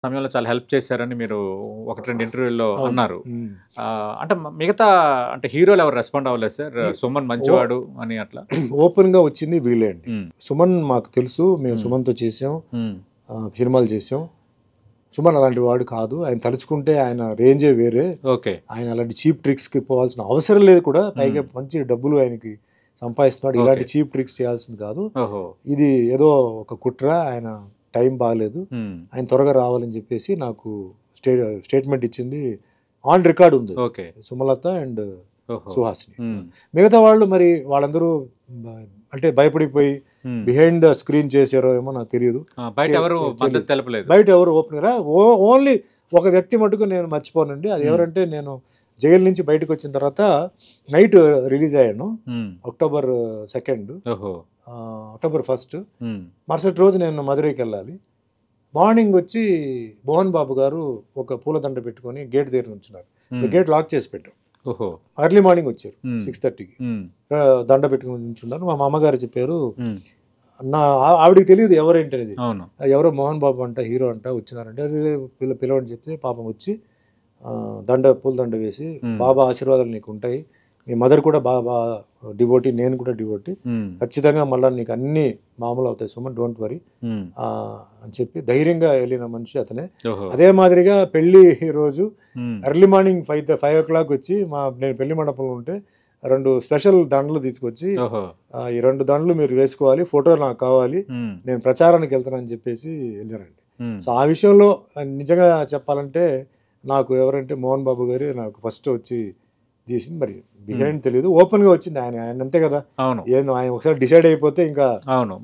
సమయంలో చాలా హెల్ప్ చేశారని మీరు 1, 2 ఇంటర్వ్యూల్లో అవును. అన్నారు. అంటే మిగతా అంటే హీరోలు ఎవరు రెస్పాండ్ అవ్వలేదు సార్? సుమన్ మంచివాడు అని అట్లా? ఓపెన్‌గా వచ్చింది వీళ్ళే అండి. హ్మ్. సుమన్ మాకు తెలుసు. మేము సుమన్‌తో చేసాం. సినిమాలు చేసాం. సుమన్ అలాంటి వాడు కాదు. ఆయన తలుచుకుంటే ఆయన రేంజే వేరే. ఓకే. ఆయన అలాంటి చీప్ ట్రిక్స్‌కి పోవాల్సిన అవసరం లేదు కూడా. పైగా మంచి డబ్బులు ఆయనకి సంపాదిస్తున్నాడు. ఇలాంటి చీప్ ట్రిక్స్ చేయాల్సింది కాదు. ఓహో! ఇది ఏదో ఒక కుట్ర. ఆయన టైం బాలేదు. ఆయన త్వరగా రావాలని చెప్పేసి నాకు స్టేట్మెంట్ ఇచ్చింది ఆన్ రికార్డ్ ఉంది. ఓకే. సుమలత అండ్ ఓహో! సుహాసిని. మిగతా వాళ్ళు మరి వాళ్ళందరూ అంటే భయపడిపోయి బిహైండ్ ద స్క్రీన్ చేశారో ఏమో నాకు తెలియదు. బయట ఎవరు మద్దతు తెలపలేదు. బయట ఎవరు ఓపెన్ ఓన్లీ ఒక వ్యక్తి మటుకు నేను మర్చిపోనండి. అది ఎవరంటే నేను జైలు నుంచి బయటకు వచ్చిన తర్వాత నైట్ రిలీజ్ అయ్యాను. అక్టోబర్ 2, ఓహో! అక్టోబర్ 1 మరుసటి రోజు నేను మధురైకి వెళ్ళాలి. మార్నింగ్ వచ్చి మోహన్ బాబు గారు ఒక పూలదండ పెట్టుకొని గేట్ దగ్గర ఉంచున్నారు. గేట్ లాక్ చేసి పెట్టాం. ఓహో! ఎర్లీ మార్నింగ్ వచ్చారు 6:30కి. దండ పెట్టుకుని ఉంచున్నారు. మా మామగారు చెప్పారు. ఆవిడకి తెలియదు ఎవరేంటి అనేది. ఎవరో మోహన్ బాబు అంట హీరో అంట వచ్చినారంటే పిలవని చెప్తే పాపం వచ్చి పూలదండ వేసి బాబా ఆశీర్వాదాలు నీకు ఉంటాయి, మీ మదర్ కూడా బాబా డివోటీ, నేను కూడా డివోటీ, ఖచ్చితంగా మళ్ళీ నీకు అన్ని మామూలు అవుతాయి సుమన్, డోంట్ వరీ అని చెప్పి ధైర్యంగా వెళ్ళిన మనిషి అతనే. అదే మాదిరిగా పెళ్లి రోజు ఎర్లీ మార్నింగ్ 5 o'clock వచ్చి నేను పెళ్లి మండపంలో ఉంటే 2 స్పెషల్ దండలు తీసుకొచ్చి ఈ 2 దండలు మీరు వేసుకోవాలి, ఫోటో నాకు కావాలి, నేను ప్రచారానికి వెళ్తానని చెప్పేసి వెళ్ళారండి. సో ఆ విషయంలో నిజంగా చెప్పాలంటే నాకు ఎవరంటే మోహన్ బాబు గారు నాకు ఫస్ట్ వచ్చి చేసింది. మరి బిహైండ్ తెలియదు, ఓపెన్ గా వచ్చింది. ఆయన అంతే కదా, ఆయన ఒకసారి డిసైడ్ అయిపోతే ఇంకా అవును.